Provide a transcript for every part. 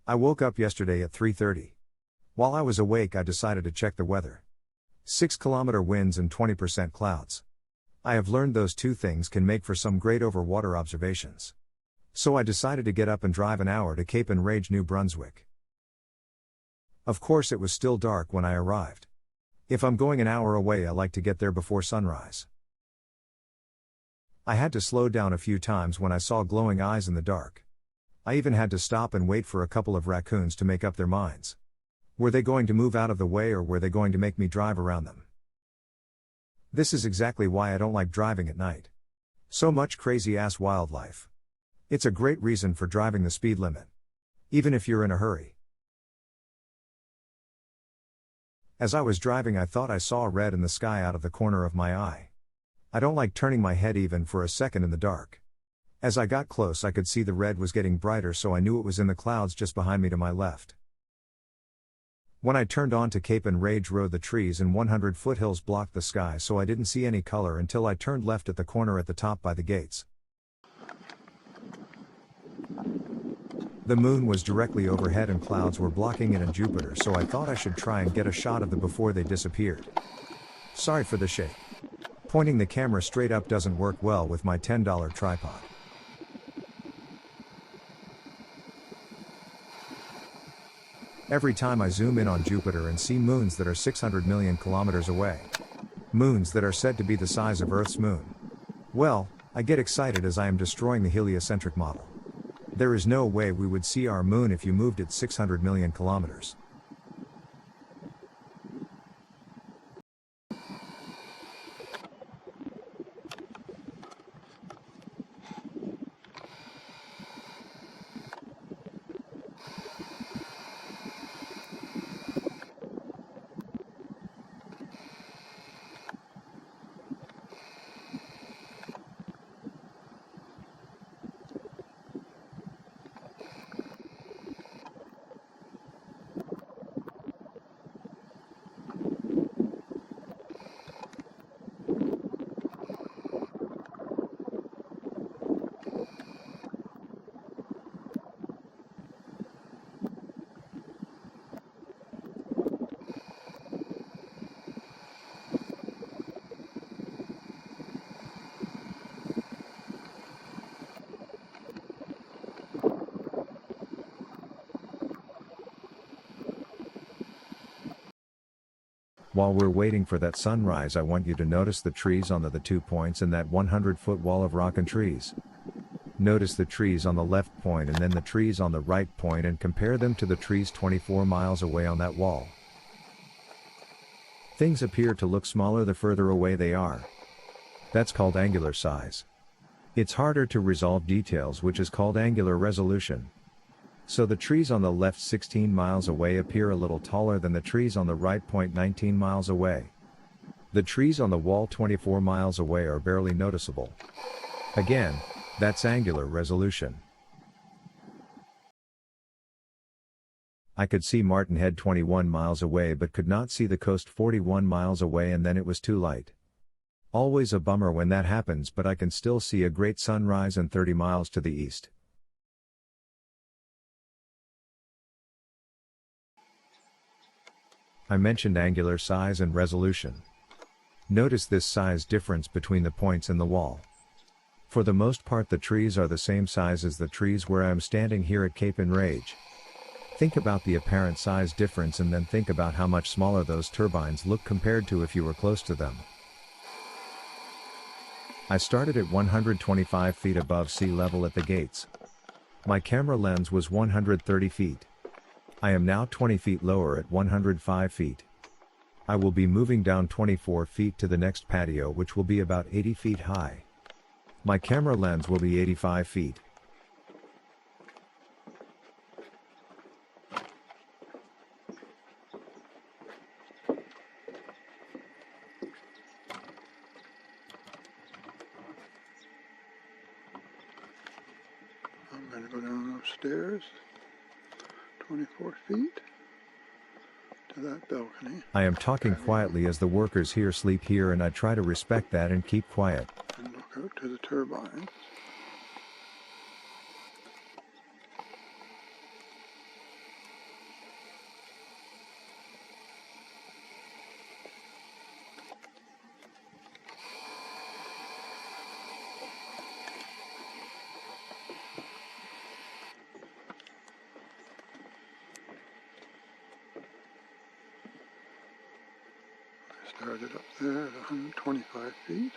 I woke up yesterday at 3:30. While I was awake, I decided to check the weather. 6-kilometer winds and 20% clouds. I have learned those two things can make for some great over-water observations. So I decided to get up and drive an hour to Cape Enrage, New Brunswick. Of course, it was still dark when I arrived. If I'm going an hour away, I like to get there before sunrise. I had to slow down a few times when I saw glowing eyes in the dark. I even had to stop and wait for a couple of raccoons to make up their minds. Were they going to move out of the way, or were they going to make me drive around them? This is exactly why I don't like driving at night. So much crazy-ass wildlife. It's a great reason for driving the speed limit. Even if you're in a hurry. As I was driving, I thought I saw red in the sky out of the corner of my eye. I don't like turning my head even for a second in the dark. As I got close, I could see the red was getting brighter, so I knew it was in the clouds just behind me to my left. When I turned onto Cape Enrage Road, the trees and 100 foothills blocked the sky, so I didn't see any color until I turned left at the corner at the top by the gates. The moon was directly overhead and clouds were blocking it and Jupiter, so I thought I should try and get a shot of them before they disappeared. Sorry for the shake. Pointing the camera straight up doesn't work well with my $10 tripod. Every time I zoom in on Jupiter and see moons that are 600 million kilometers away. Moons that are said to be the size of Earth's moon. Well, I get excited as I am destroying the heliocentric model. There is no way we would see our moon if you moved it 600 million kilometers. While we're waiting for that sunrise, I want you to notice the trees on the 2 points and that 100-foot wall of rock and trees. Notice the trees on the left point and then the trees on the right point and compare them to the trees 24 miles away on that wall. Things appear to look smaller the further away they are. That's called angular size. It's harder to resolve details, which is called angular resolution. So the trees on the left 16 miles away appear a little taller than the trees on the right point 19 miles away. The trees on the wall 24 miles away are barely noticeable. Again, that's angular resolution. I could see Martin Head 21 miles away but could not see the coast 41 miles away, and then it was too light. Always a bummer when that happens, but I can still see a great sunrise and 30 miles to the east. I mentioned angular size and resolution. Notice this size difference between the points in the wall. For the most part, the trees are the same size as the trees where I am standing here at Cape Enrage. Think about the apparent size difference and then think about how much smaller those turbines look compared to if you were close to them. I started at 125 feet above sea level at the gates. My camera lens was 130 feet. I am now 20 feet lower at 105 feet. I will be moving down 24 feet to the next patio, which will be about 80 feet high. My camera lens will be 85 feet. I'm going to go down those stairs. 24 feet to that balcony. I am talking quietly as the workers here sleep here, and I try to respect that and keep quiet. And look out to the turbines. Started up there at 125 feet.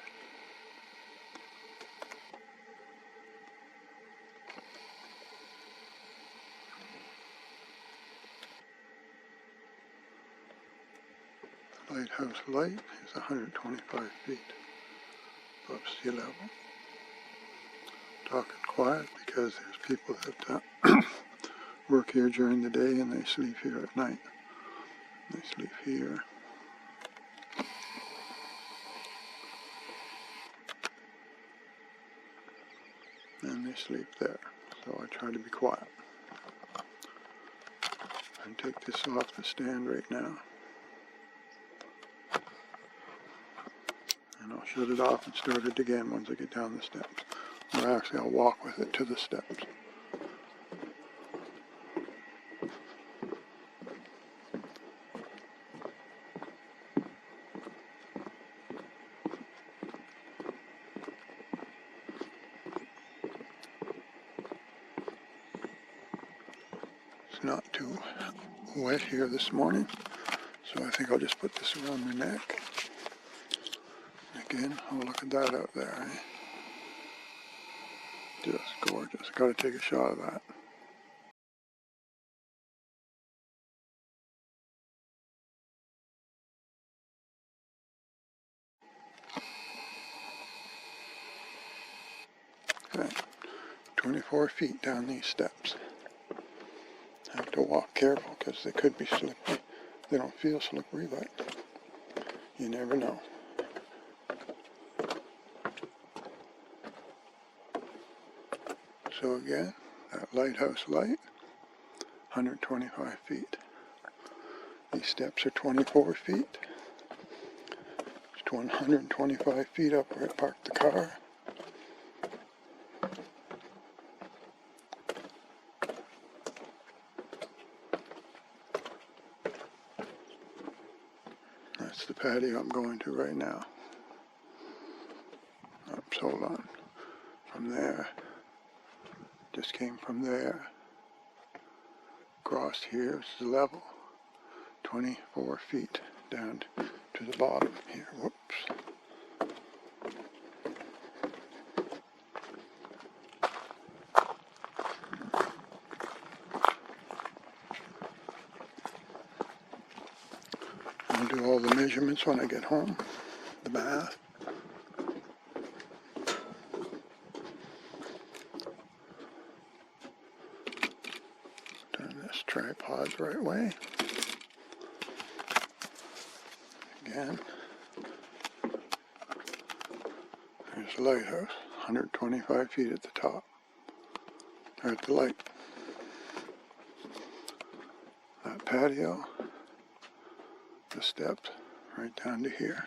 The lighthouse light is 125 feet above sea level. Talking quiet because there's people that work here during the day and they sleep here at night. They sleep here. And they sleep there. So I try to be quiet. And take this off the stand right now. And I'll shut it off and start it again once I get down the steps. Or actually I'll walk with it to the steps. It's not too wet here this morning, so I think I'll just put this around my neck. Again, oh look at that out there, eh? Just gorgeous. Got to take a shot of that. Okay, 24 feet down these steps. Have to walk careful because they could be slippery. They don't feel slippery, but you never know. So again, that lighthouse light, 125 feet. These steps are 24 feet. It's 125 feet up where I parked the car. That's the patio I'm going to right now. Oops, hold on. From there. Just came from there. Across here is the level. 24 feet down to the bottom here. Whoops. I'll do all the measurements when I get home. The bath. Turn this tripod the right way. Again. There's the lighthouse. 125 feet at the top. Or at the light. That patio. The steps right down to here.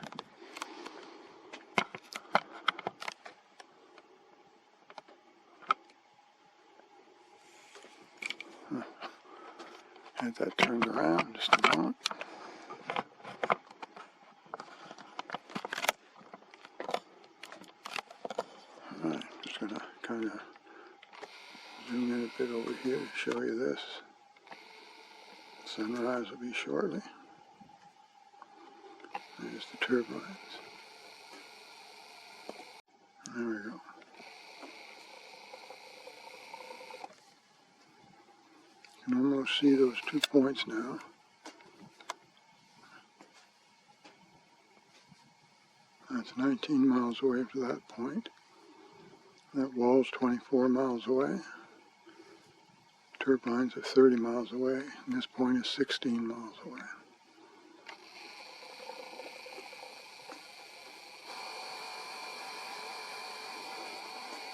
Had that turned around just a moment. Alright, just going to kind of zoom in a bit over here to show you this. Sunrise will be shortly. There's the turbines. There we go. You can almost see those 2 points now. That's 19 miles away from that point. That wall's 24 miles away. Turbines are 30 miles away, and this point is 16 miles away.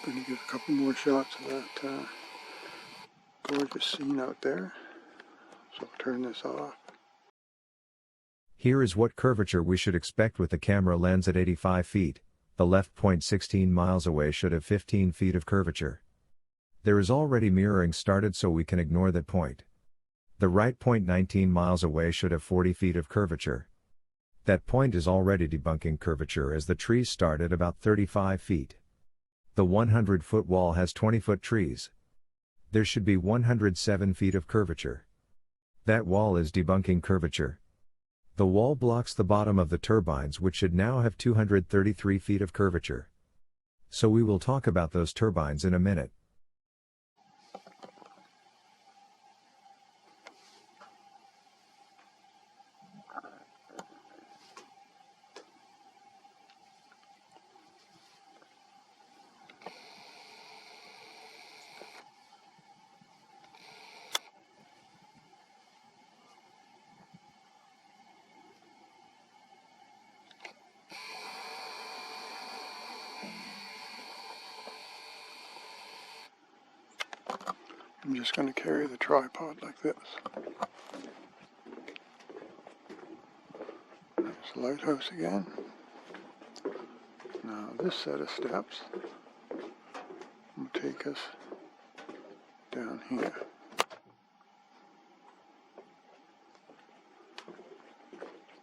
Going to get a couple more shots of that gorgeous scene out there. So I'll turn this off. Here is what curvature we should expect with the camera lens at 85 feet. The left point 16 miles away should have 15 feet of curvature. There is already mirroring started, so we can ignore that point. The right point 19 miles away should have 40 feet of curvature. That point is already debunking curvature as the trees start at about 35 feet. The 100-foot wall has 20-foot trees. There should be 107 feet of curvature. That wall is debunking curvature. The wall blocks the bottom of the turbines, which should now have 233 feet of curvature. So we will talk about those turbines in a minute. I'm just going to carry the tripod like this. There's the lighthouse again. Now this set of steps will take us down here.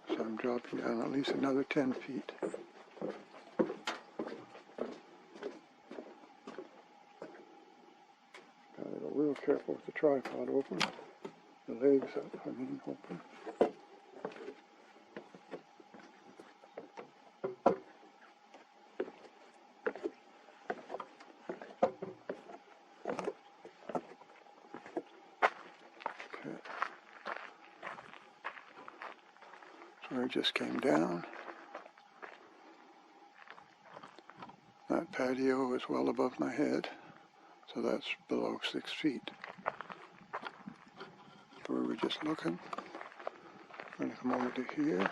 So I'm dropping down at least another 10 feet. Gotta be real careful with the tripod open. The legs up, open. So I just came down. That patio is well above my head, so that's below 6 feet. Where we're just looking. I'm going to come over to here.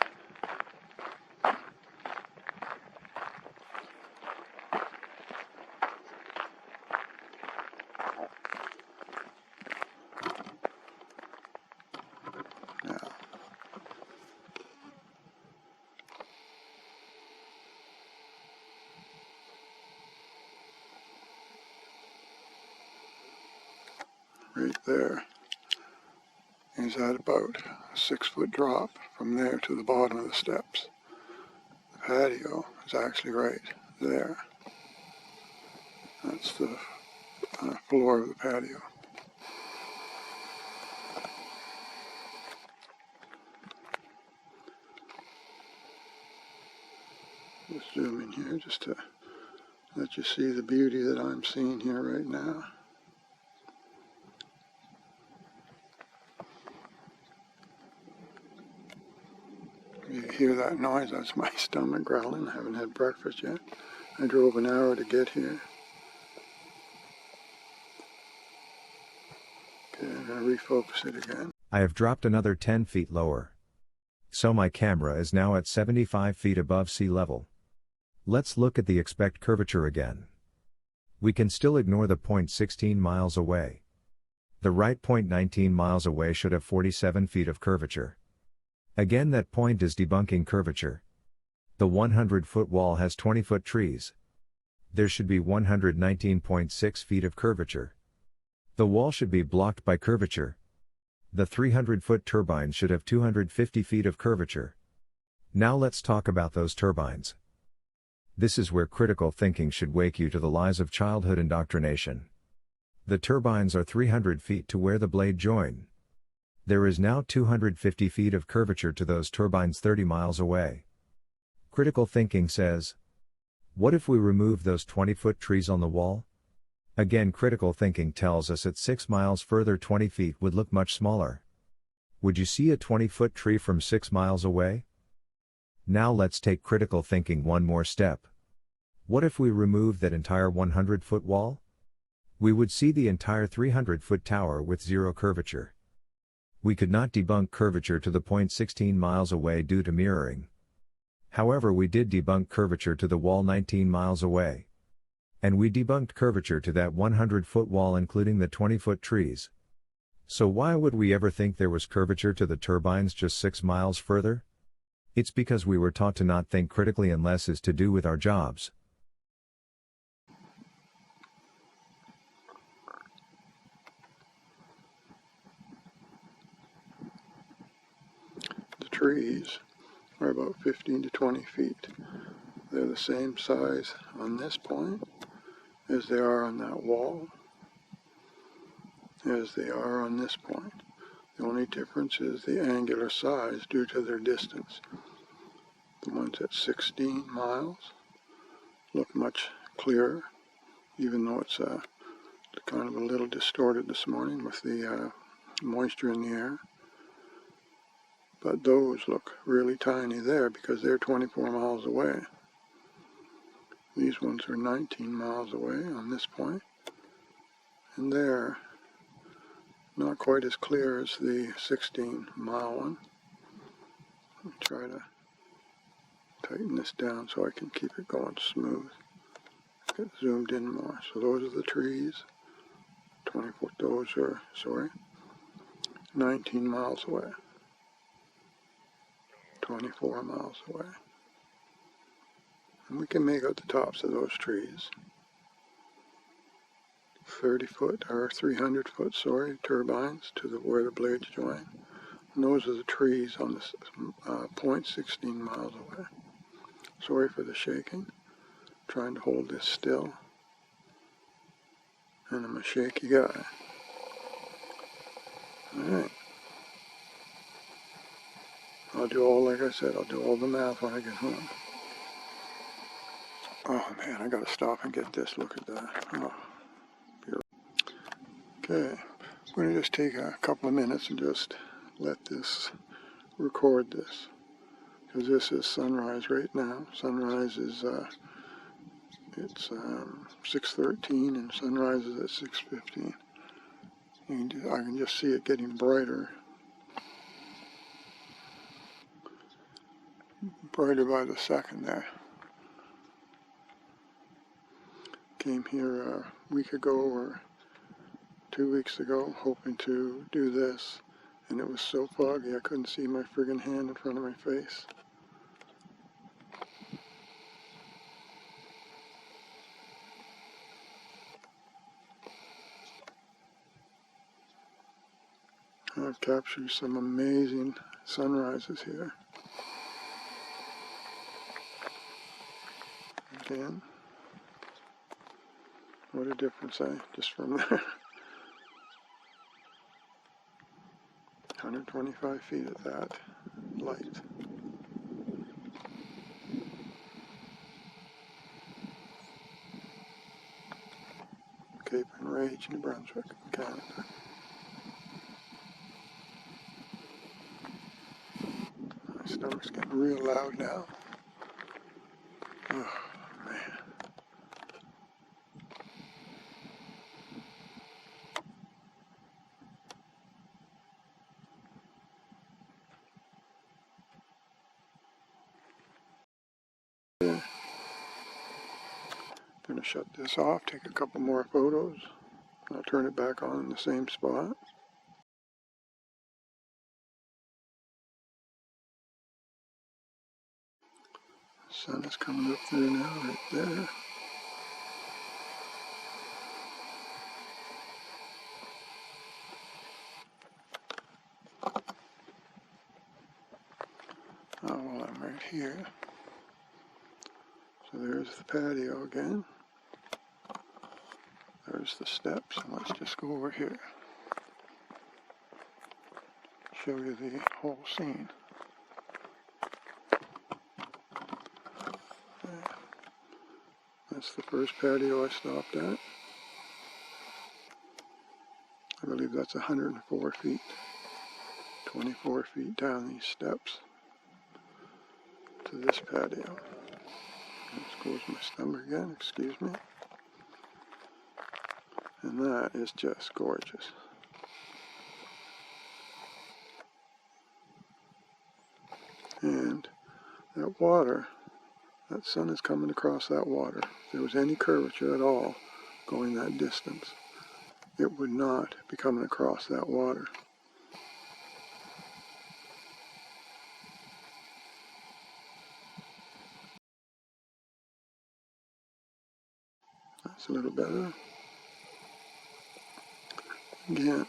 Now, right there is at about a 6-foot drop from there to the bottom of the steps. The patio is actually right there. That's the floor of the patio. Just zoom in here just to let you see the beauty that I'm seeing here right now. You hear that noise? That's my stomach growling. I haven't had breakfast yet. I drove an hour to get here. Okay, I'm going to refocus it again. I have dropped another 10 feet lower. So my camera is now at 75 feet above sea level. Let's look at the expect curvature again. We can still ignore the point 16 miles away. The right point 19 miles away should have 47 feet of curvature. Again, that point is debunking curvature. The 100-foot wall has 20-foot trees. There should be 119.6 feet of curvature. The wall should be blocked by curvature. The 300-foot turbine should have 250 feet of curvature. Now let's talk about those turbines. This is where critical thinking should wake you to the lies of childhood indoctrination. The turbines are 300 feet to where the blade join. There is now 250 feet of curvature to those turbines 30 miles away. Critical thinking says, what if we remove those 20-foot trees on the wall? Again, critical thinking tells us at 6 miles further 20 feet would look much smaller. Would you see a 20-foot tree from 6 miles away? Now let's take critical thinking one more step. What if we remove that entire 100-foot wall? We would see the entire 300-foot tower with zero curvature. We could not debunk curvature to the point 16 miles away due to mirroring. However, we did debunk curvature to the wall 19 miles away. And we debunked curvature to that 100-foot wall including the 20-foot trees. So why would we ever think there was curvature to the turbines just 6 miles further? It's because we were taught to not think critically unless it's to do with our jobs. The trees are about 15 to 20 feet. They're the same size on this point as they are on that wall, as they are on this point. The only difference is the angular size due to their distance. The ones at 16 miles look much clearer, even though it's kind of a little distorted this morning with the moisture in the air. But those look really tiny there because they're 24 miles away. These ones are 19 miles away on this point, and they're not quite as clear as the 16-mile one. Let me try to tighten this down so I can keep it going smooth. Get zoomed in more. So those are the trees. 24, those are, 19 miles away. 24 miles away. And we can make out the tops of those trees. 30 foot, or 300 foot, turbines to where the blades join. And those are the trees on this point 16 miles away. Sorry for the shaking. Trying to hold this still. And I'm a shaky guy. Alright. Like I said, I'll do all the math when I get home. Oh man, I gotta stop and get this. Look at that. Oh, beautiful. Okay, I'm gonna just take a couple of minutes and just let this record this. Because this is sunrise right now. Sunrise is, it's 6:13 and sunrise is at 6:15. I can just see it getting brighter. Brighter by the second there. Came here a week ago or 2 weeks ago hoping to do this, and it was so foggy I couldn't see my friggin' hand in front of my face. I've captured some amazing sunrises here. Again, what a difference, just from there. 125 feet at that light. Cape Enrage, New Brunswick, Canada. My stomach's getting real loud now. Oh, man. I'm going to shut this off, take a couple more photos, and I'll turn it back on in the same spot. The sun is coming up there now, right there. Oh, well, I'm right here. So there's the patio again. There's the steps, and let's just go over here. Show you the whole scene. That's the first patio I stopped at. I believe that's 104 feet. 24 feet down these steps to this patio. Let's close my stomach again, excuse me. And that is just gorgeous. And that water, that sun is coming across that water. If there was any curvature at all going that distance, it would not be coming across that water. That's a little better. Again,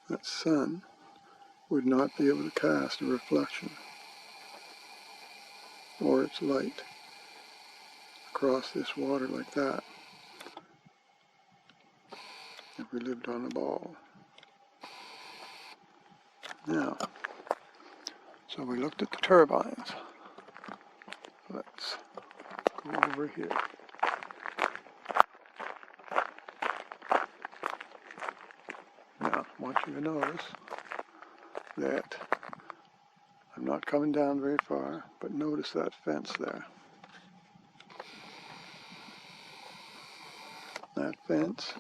that sun would not be able to cast a reflection or its light across this water like that if we lived on a ball. Now, so we looked at the turbines. Let's go over here. Now, I want you to notice that I'm not coming down very far, but notice that fence there. That fence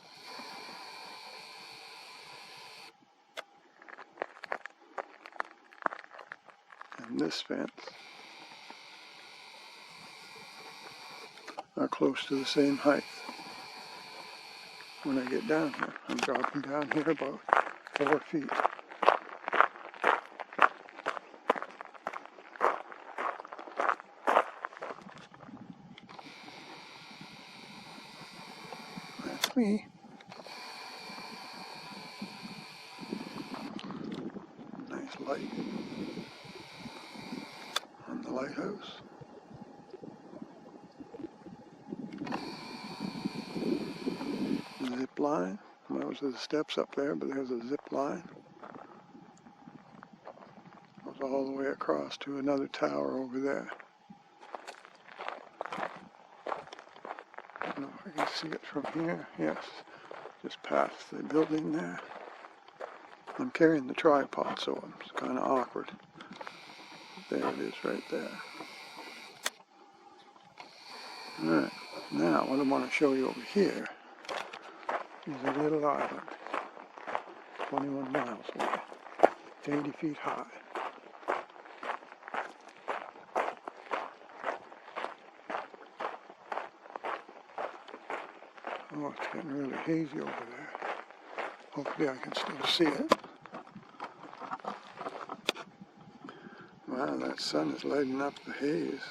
and this fence are close to the same height. When I get down here, I'm dropping down here about 4 feet. That's me. Nice light on the lighthouse. Zip line. Those are the steps up there, but there's a zip line. Goes all the way across to another tower over there. I don't know if I can see it from here. Yes, just past the building there. I'm carrying the tripod, so it's kind of awkward. There it is right there. Alright, now what I want to show you over here is a little island, 21 miles away. It's 80 feet high. Oh, it's getting really hazy over there. Hopefully I can still see it. Wow, that sun is lighting up the haze.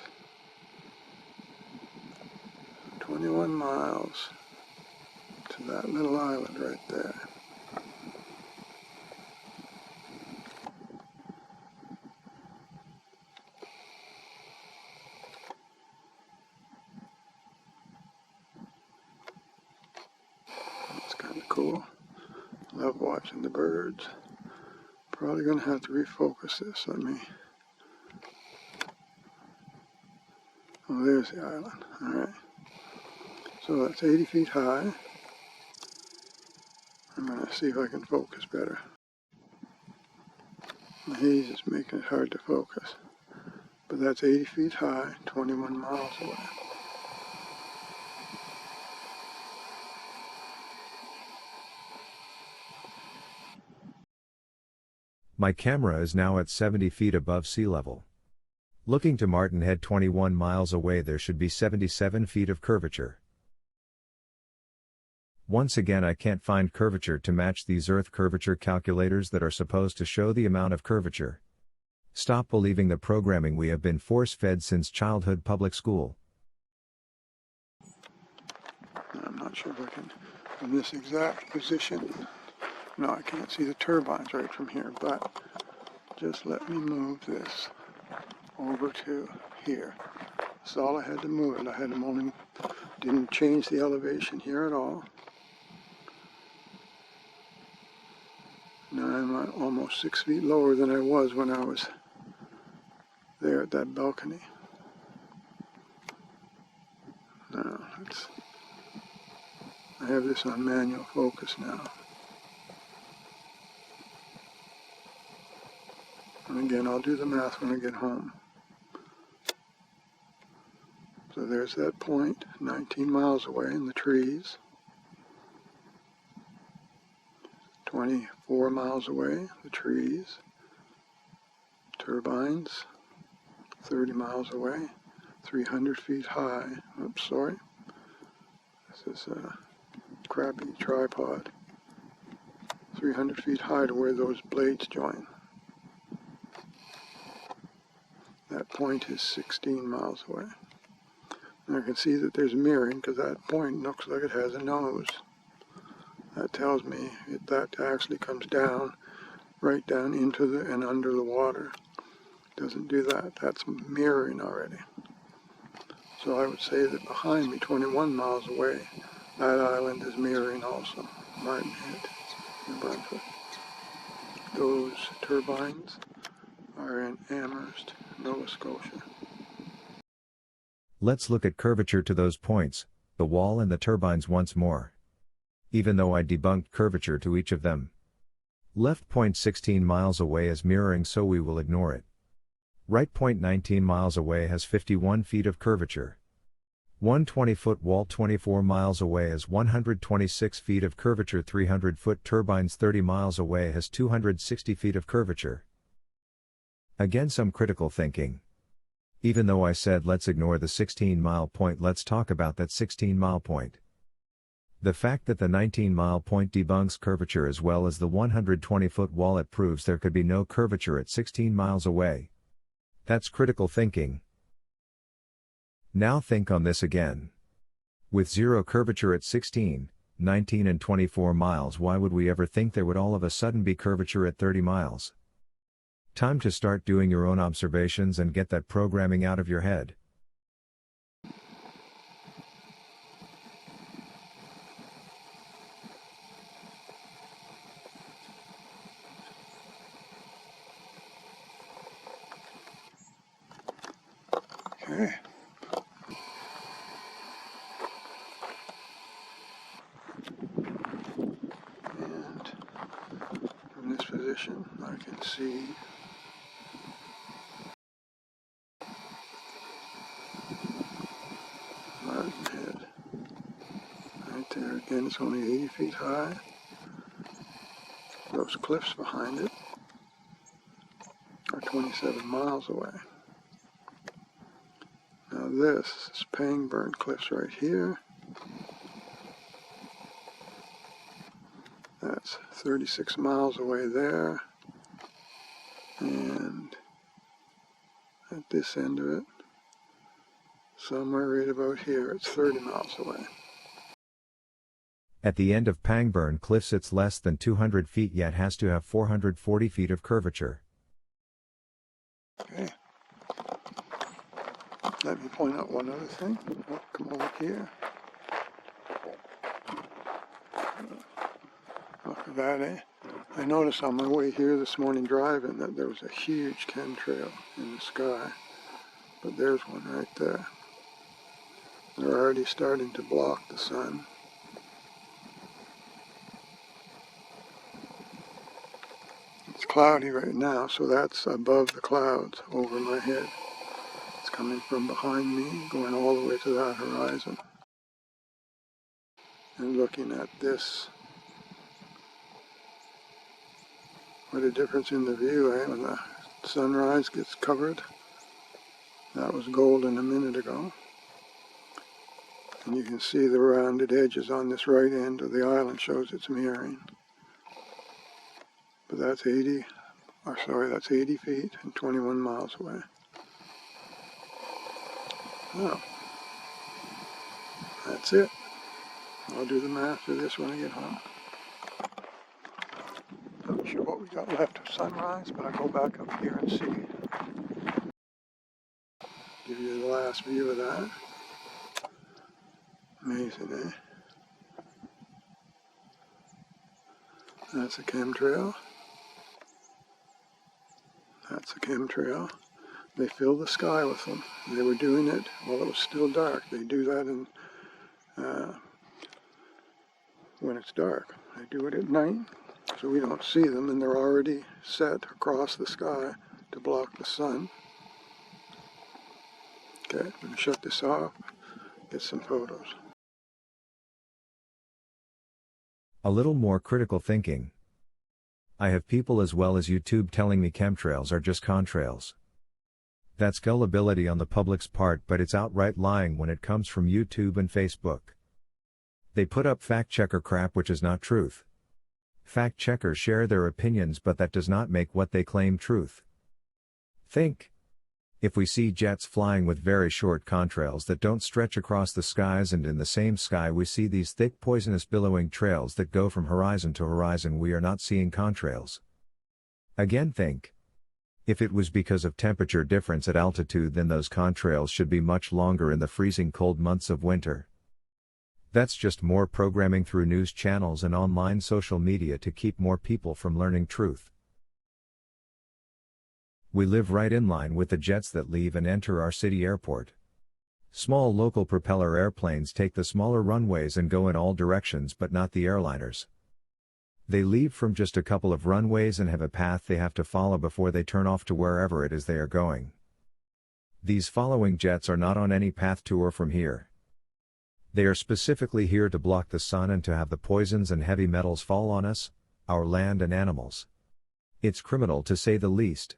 21 miles to that little island right there. That's kind of cool. Love watching the birds. Probably going to have to refocus this. Let me... Oh, there's the island. Alright. So that's 80 feet high. I'm going to see if I can focus better. The haze is making it hard to focus. But that's 80 feet high, 21 miles away. My camera is now at 70 feet above sea level. Looking to Martin Head 21 miles away, there should be 77 feet of curvature. Once again, I can't find curvature to match these Earth curvature calculators that are supposed to show the amount of curvature. Stop believing the programming we have been force-fed since childhood public school. I'm not sure if I can, from this exact position, no, I can't see the turbines right from here, but just let me move this over to here. That's all I had to move it. I had to only, didn't change the elevation here at all. Now I'm almost 6 feet lower than I was when I was there at that balcony. Now, I have this on manual focus now. And again, I'll do the math when I get home. So there's that point, 19 miles away in the trees. 24 miles away, the trees. Turbines, 30 miles away, 300 feet high. Oops, sorry. This is a crappy tripod. 300 feet high to where those blades join. That point is 16 miles away. And I can see that there's mirroring because that point looks like it has a nose. That tells me that actually comes down, right down into the and under the water. Doesn't do that. That's mirroring already. So I would say that behind me, 21 miles away, that island is mirroring also. Martin Head in Brunswick. those turbines are in Amherst, Nova Scotia. Let's look at curvature to those points, the wall and the turbines once more. Even though I debunked curvature to each of them. Left point 16 miles away is mirroring, so we will ignore it. Right point 19 miles away has 51 feet of curvature. 120-foot wall 24 miles away has 126 feet of curvature. 300-foot turbines 30 miles away has 260 feet of curvature. Again, some critical thinking. Even though I said let's ignore the 16-mile point, let's talk about that 16-mile point. The fact that the 19-mile point debunks curvature as well as the 120-foot wall, it proves there could be no curvature at 16 miles away. That's critical thinking. Now think on this again. With zero curvature at 16, 19 and 24 miles, why would we ever think there would all of a sudden be curvature at 30 miles? Time to start doing your own observations and get that programming out of your head. Okay. And from this position, I can see Martin Head. Right there, again, it's only 80 feet high. Those cliffs behind it are 27 miles away. Now this is Pangburn Cliffs right here. That's 36 miles away there. And at this end of it, somewhere right about here, it's 30 miles away. At the end of Pangburn Cliffs it's less than 200 feet yet has to have 440 feet of curvature. Okay. Let me point out one other thing. Oh, come over here. Look at that, eh? I noticed on my way here this morning driving that there was a huge chemtrail in the sky. But there's one right there. They're already starting to block the sun. It's cloudy right now, so that's above the clouds over my head. It's coming from behind me, going all the way to that horizon. And looking at this, what a difference in the view, eh? When the sunrise gets covered. That was golden a minute ago. And you can see the rounded edges on this right end of the island shows it's mirroring. But that's 80 feet and 21 miles away. Oh, that's it. I'll do the math for this when I get home. Not sure what we got left of sunrise, but I'll go back up here and see. Give you the last view of that. Amazing, eh? That's a chemtrail. That's a chemtrail. They fill the sky with them. They were doing it while it was still dark. They do that in, when it's dark. They do it at night, so we don't see them, and they're already set across the sky to block the sun. Okay, I'm going to shut this off, get some photos. A little more critical thinking. I have people as well as YouTube telling me chemtrails are just contrails. That's gullibility on the public's part, but it's outright lying when it comes from YouTube and Facebook. They put up fact-checker crap which is not truth. Fact-checkers share their opinions, but that does not make what they claim truth. Think. If we see jets flying with very short contrails that don't stretch across the skies, and in the same sky we see these thick poisonous billowing trails that go from horizon to horizon, we are not seeing contrails. Again, think. If it was because of temperature difference at altitude, then those contrails should be much longer in the freezing cold months of winter. That's just more programming through news channels and online social media to keep more people from learning truth. We live right in line with the jets that leave and enter our city airport. Small local propeller airplanes take the smaller runways and go in all directions, but not the airliners. They leave from just a couple of runways and have a path they have to follow before they turn off to wherever it is they are going. These following jets are not on any path to or from here. They are specifically here to block the sun and to have the poisons and heavy metals fall on us, our land and animals. It's criminal to say the least.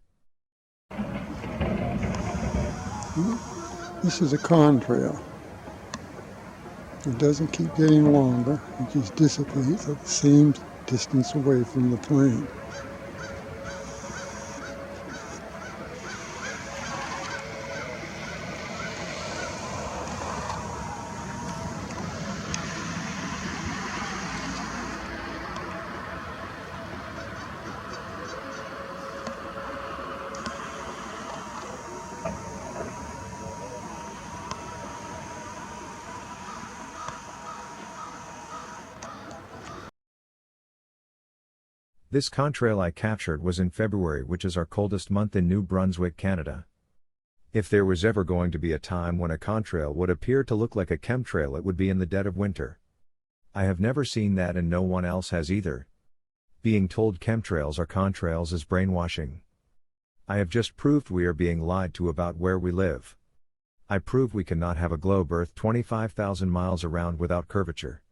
This is a contrail. It doesn't keep getting longer, it just dissipates at the same distance away from the plane. This contrail I captured was in February, which is our coldest month in New Brunswick, Canada. If there was ever going to be a time when a contrail would appear to look like a chemtrail, it would be in the dead of winter. I have never seen that and no one else has either. Being told chemtrails are contrails is brainwashing. I have just proved we are being lied to about where we live. I prove we cannot have a globe Earth 25,000 miles around without curvature.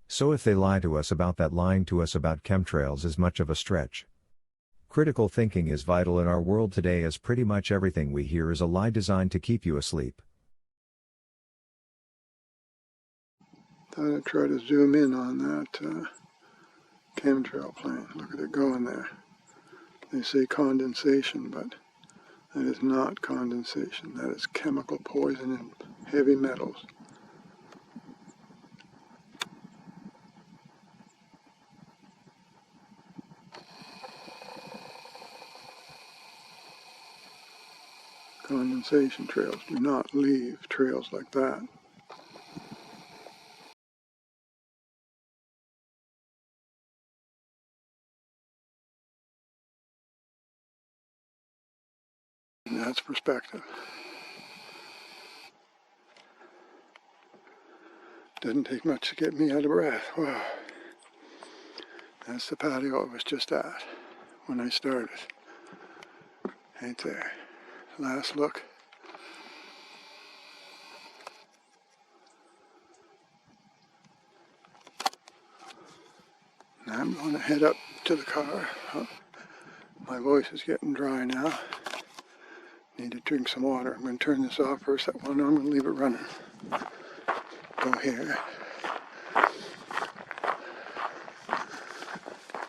So if they lie to us about that, lying to us about chemtrails is much of a stretch. Critical thinking is vital in our world today, as pretty much everything we hear is a lie designed to keep you asleep. Thought I'd try to zoom in on that chemtrail plane. Look at it going there. They say condensation, but that is not condensation. That is chemical poison and heavy metals. Condensation trails do not leave trails like that. And that's perspective. Didn't take much to get me out of breath. Wow. That's the patio I was just at when I started. Right there. Last look. Now I'm going to head up to the car. Oh, my voice is getting dry now. Need to drink some water. I'm going to turn this off first. That one, I'm going to leave it running. Go here.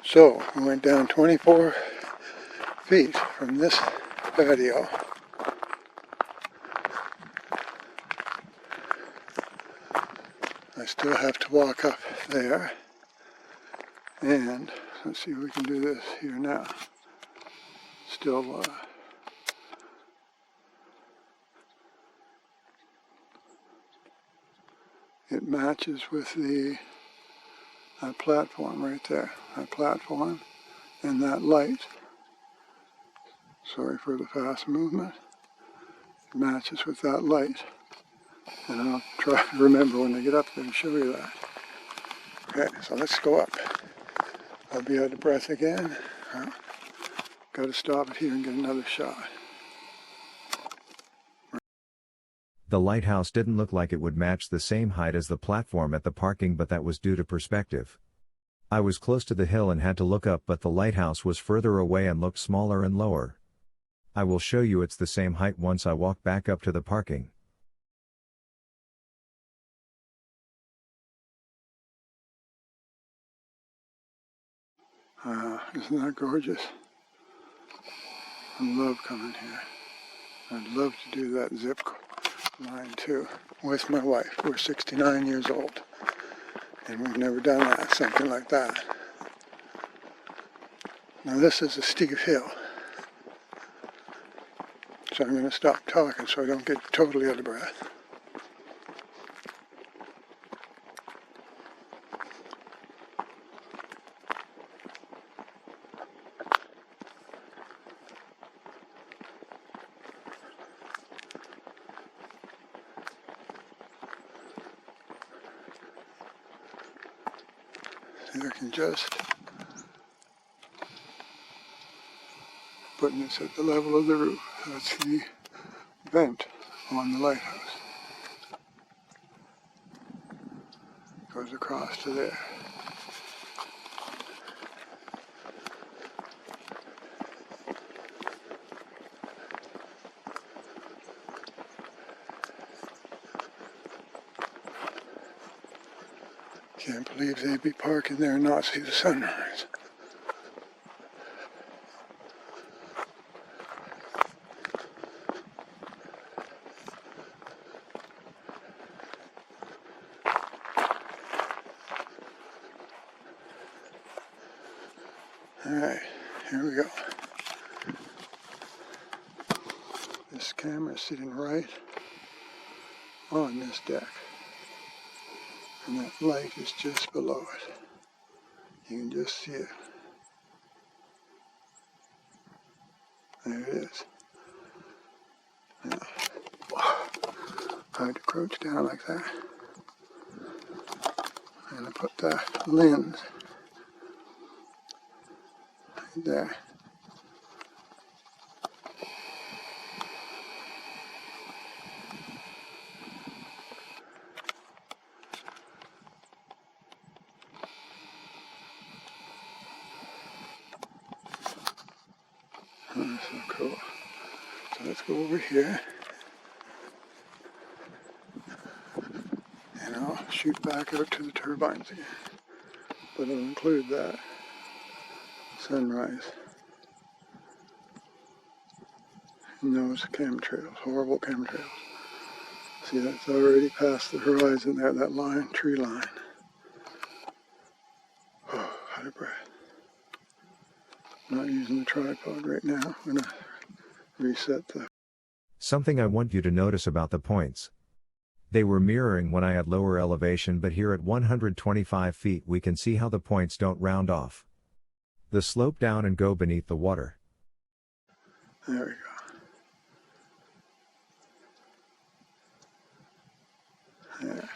So, we went down 24 feet from this patio. I still have to walk up there. And let's see if we can do this here now. Still it matches with that platform right there. That platform and that light. Sorry for the fast movement. It matches with that light. And I'll try to remember when I get up there to show you that. Okay, so let's go up. I'll be out of breath again. Got to stop it here and get another shot. The lighthouse didn't look like it would match the same height as the platform at the parking, but that was due to perspective. I was close to the hill and had to look up, but the lighthouse was further away and looked smaller and lower. I will show you it's the same height once I walk back up to the parking. Isn't that gorgeous? I love coming here. I'd love to do that zip line too with my wife. We're 69 years old and we've never done that, something like that. Now this is a steep hill, so I'm going to stop talking so I don't get totally out of breath. can just putting this at the level of the roof. That's the vent on the lighthouse. Goes across to there. Can't believe they'd be parking there and not see the sunrise. Alright, here we go. This camera is sitting right on this deck. And that light is just below it. You can just see it. There it is. Now, I had to crouch down like that. And I put the lens right there. Oh, so cool. So let's go over here. And I'll shoot back out to the turbines again. But I'll include that sunrise in those chemtrails, horrible chemtrails. See, that's already past the horizon there, that line, tree line. Oh, out of breath. Not using the tripod right now. I'm going to reset the... Something I want you to notice about the points. They were mirroring when I had lower elevation, but here at 125 feet we can see how the points don't round off. The slope down and go beneath the water. There we go. There.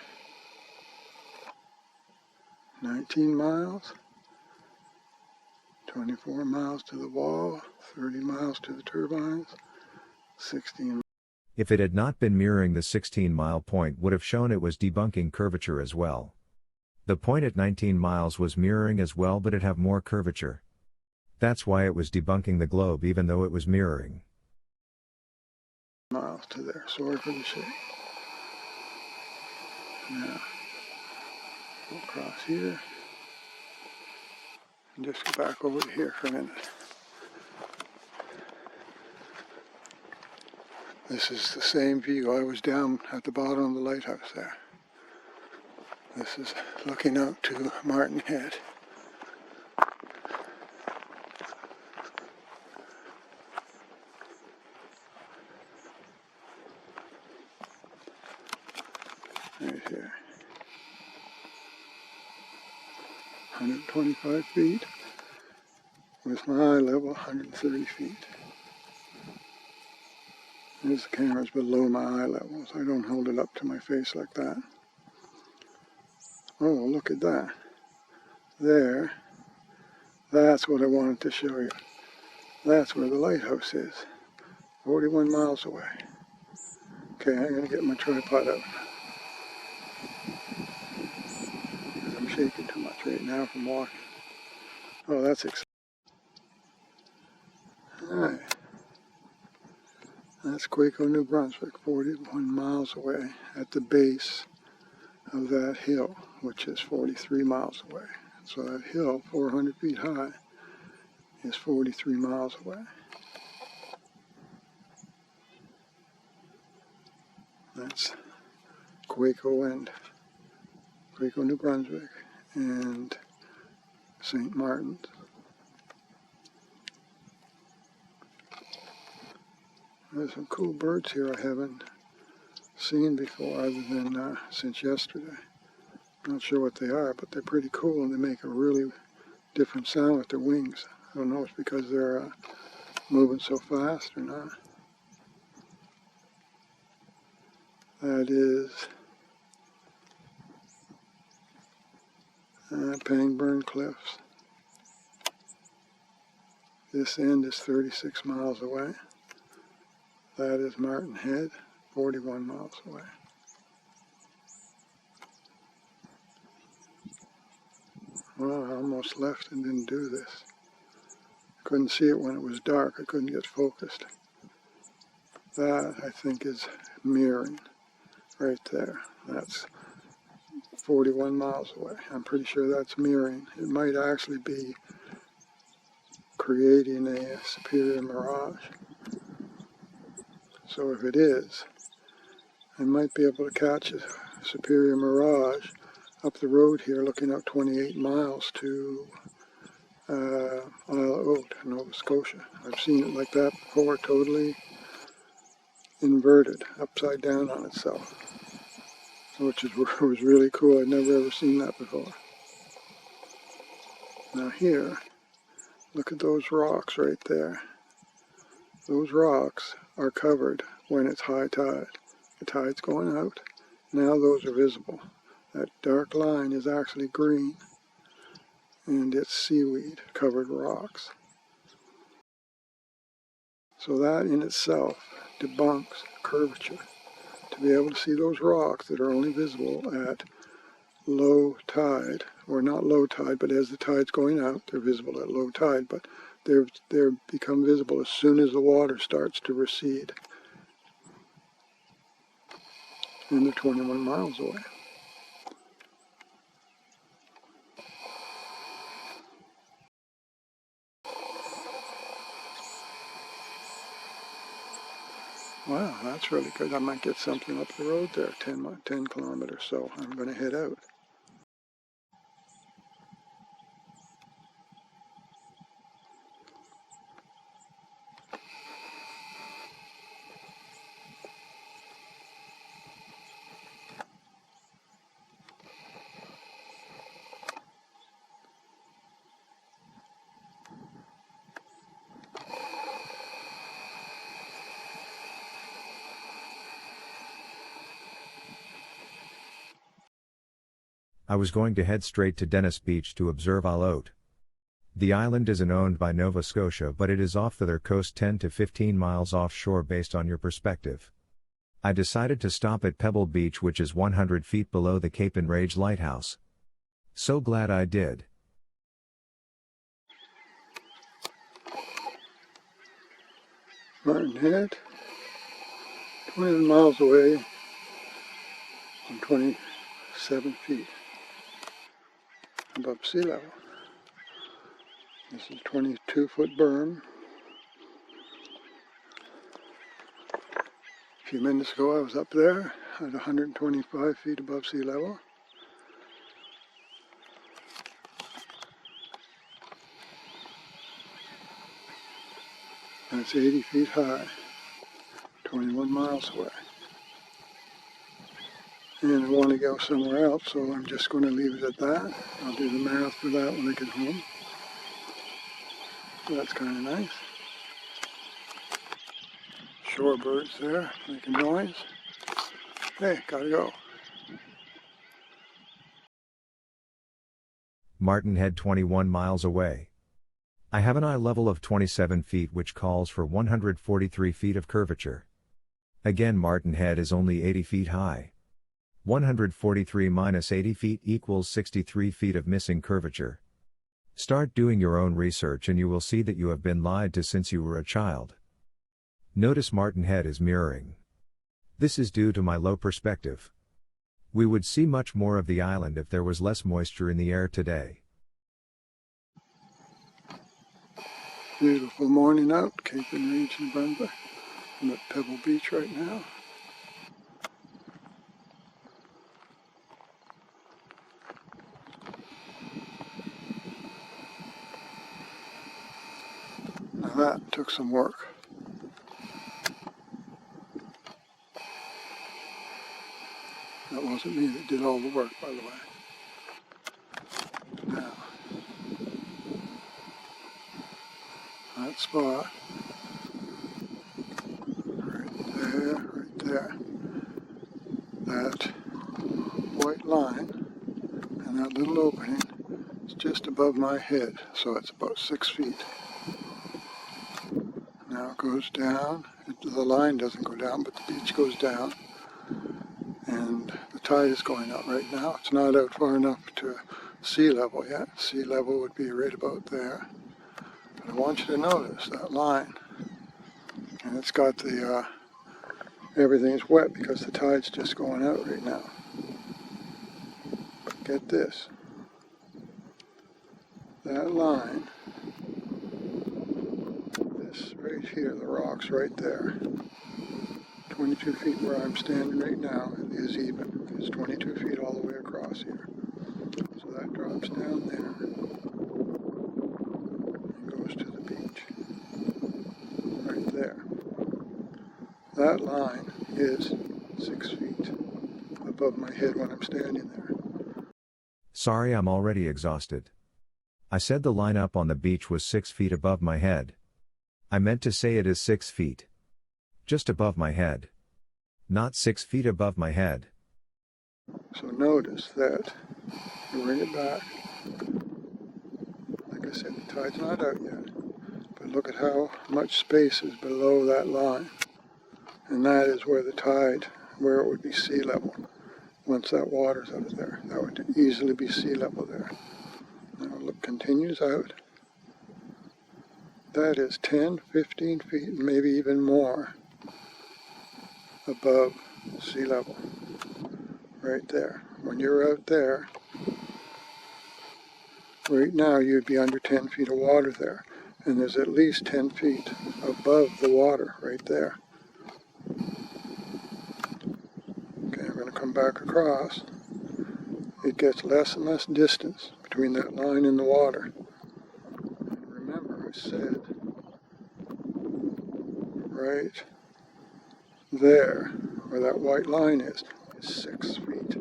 19 miles. 24 miles to the wall. 30 miles to the turbines. 16. If it had not been mirroring, the 16-mile point would have shown it was debunking curvature as well. The point at 19 miles was mirroring as well, but it had more curvature. That's why it was debunking the globe even though it was mirroring. Miles to there. Sorry for the shake. Now, go across here. And just go back over to here for a minute. This is the same view. I was down at the bottom of the lighthouse there. This is looking out to Martin Head. Right here. 125 feet. With my eye level, 130 feet. This camera's below my eye level, so I don't hold it up to my face like that. Oh, look at that. There. That's what I wanted to show you. That's where the lighthouse is. 41 miles away. Okay, I'm going to get my tripod out. Because I'm shaking too much right now from walking. Oh, that's exciting. Alright. That's Quaco, New Brunswick, 41 miles away at the base of that hill, which is 43 miles away. So that hill, 400 feet high, is 43 miles away. That's Quaco and Quaco, New Brunswick, and St. Martin's. There's some cool birds here I haven't seen before other than since yesterday. Not sure what they are, but they're pretty cool and they make a really different sound with their wings. I don't know if it's because they're moving so fast or not. That is Pangburn Cliffs. This end is 36 miles away. That is Martin Head, 41 miles away. Well, I almost left and didn't do this. Couldn't see it when it was dark. I couldn't get focused. That, I think, is mirroring right there. That's 41 miles away. I'm pretty sure that's mirroring. It might actually be creating a superior mirage. So if it is, I might be able to catch a superior mirage up the road here, looking up 28 miles to Isle Haute, Nova Scotia. I've seen it like that before, totally inverted, upside down on itself, which was really cool. I'd never ever seen that before. Now here, look at those rocks right there. Those rocks are covered when it's high tide. The tide's going out. Now those are visible. That dark line is actually green, and it's seaweed covered rocks. So that in itself debunks curvature. To be able to see those rocks that are only visible at low tide, or not low tide, but as the tide's going out, they're visible at low tide, but they're become visible as soon as the water starts to recede. And they're 21 miles away. Wow, that's really good. I might get something up the road there, 10 kilometers, so I'm going to head out. I was going to head straight to Dennis Beach to observe Isle Haute. The island isn't owned by Nova Scotia, but it is off their coast 10 to 15 miles offshore based on your perspective. I decided to stop at Pebble Beach, which is 100 feet below the Cape Enrage lighthouse. So glad I did. Martin Head, 21 miles away on 27 feet above sea level. This is a 22-foot berm. A few minutes ago I was up there at 125 feet above sea level. That's 80 feet high, 21 miles away. And I want to go somewhere else, so I'm just going to leave it at that. I'll do the math for that when I get home. So that's kind of nice. Shorebirds there making noise. Hey, gotta go. Martin Head 21 miles away. I have an eye level of 27 feet, which calls for 143 feet of curvature. Again, Martin Head is only 80 feet high. 143 minus 80 feet equals 63 feet of missing curvature. Start doing your own research and you will see that you have been lied to since you were a child. Notice Martin Head is mirroring. This is due to my low perspective. We would see much more of the island if there was less moisture in the air today. Beautiful morning out, Cape Enrage in Brunswick. I'm at Pebble Beach right now. Now that took some work. That wasn't me that did all the work, by the way. Now, that spot, right there, that white line and that little opening above my head, so it's about 6 feet. Now it goes down. The line doesn't go down, but the beach goes down. And the tide is going up right now. It's not out far enough to sea level yet. Sea level would be right about there. But I want you to notice that line. And it's got the, everything's wet because the tide's just going out right now. But get this. That line, this right here, the rocks right there, 22 feet where I'm standing right now is even. It's 22 feet all the way across here. So that drops down there and goes to the beach. Right there. That line is 6 feet above my head when I'm standing there. Sorry, I'm already exhausted. I said the line up on the beach was 6 feet above my head. I meant to say it is 6 feet. Just above my head. Not 6 feet above my head. So notice that, bring it back. Like I said, the tide's not out yet. But look at how much space is below that line. And that is where the tide, where it would be sea level. Once that water's out of there, that would easily be sea level there. Now look, continues out. That is 10, 15 feet, maybe even more above sea level. Right there. When you're out there, right now you'd be under 10 feet of water there. And there's at least 10 feet above the water right there. Okay, I'm going to come back across. It gets less and less distance between that line and the water. And remember, I said right there, where that white line is 6 feet.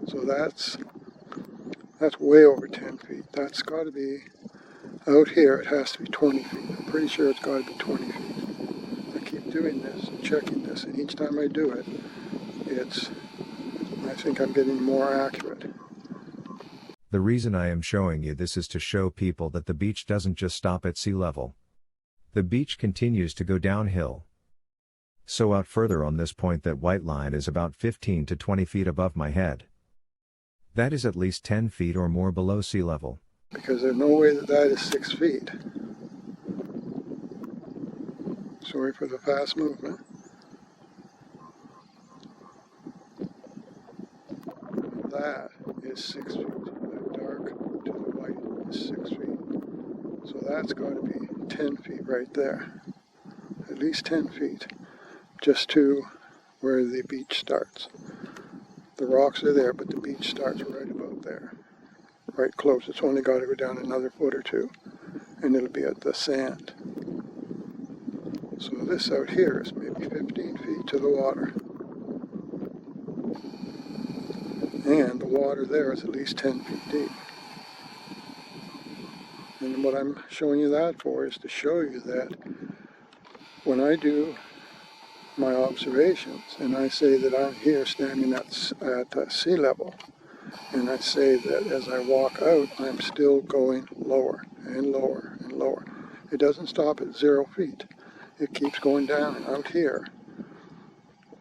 So that's way over 10 feet. That's got to be, out here it has to be 20 feet. I'm pretty sure it's got to be 20 feet. I keep doing this and checking this, and each time I do it, I think I'm getting more accurate. The reason I am showing you this is to show people that the beach doesn't just stop at sea level. The beach continues to go downhill. So out further on this point, that white line is about 15 to 20 feet above my head. That is at least 10 feet or more below sea level. Because there's no way that is 6 feet. Sorry for the fast movement. That is 6 feet. That dark to the white is 6 feet. So that's got to be 10 feet right there. At least 10 feet. Just to where the beach starts. The rocks are there, but the beach starts right about there. Right close. It's only got to go down another foot or two, and it'll be at the sand. So this out here is maybe 15 feet to the water. And the water there is at least 10 feet deep. And what I'm showing you that for is to show you that when I do my observations, and I say that I'm here standing at sea level, and I say that as I walk out, I'm still going lower and lower and lower. It doesn't stop at 0 feet. It keeps going down. And out here,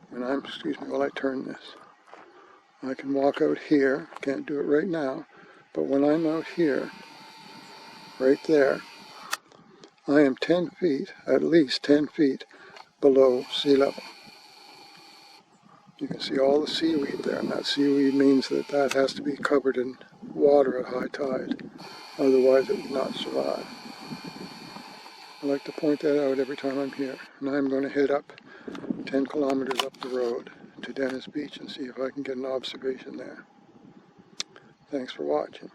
when while I turn this, I can walk out here. Can't do it right now, but when I'm out here, right there, I am 10 feet, at least 10 feet below sea level. You can see all the seaweed there, and that seaweed means that that has to be covered in water at high tide. Otherwise it would not survive. I like to point that out every time I'm here. Now I'm going to head up 10 kilometers up the road to Dennis Beach and see if I can get an observation there. Thanks for watching.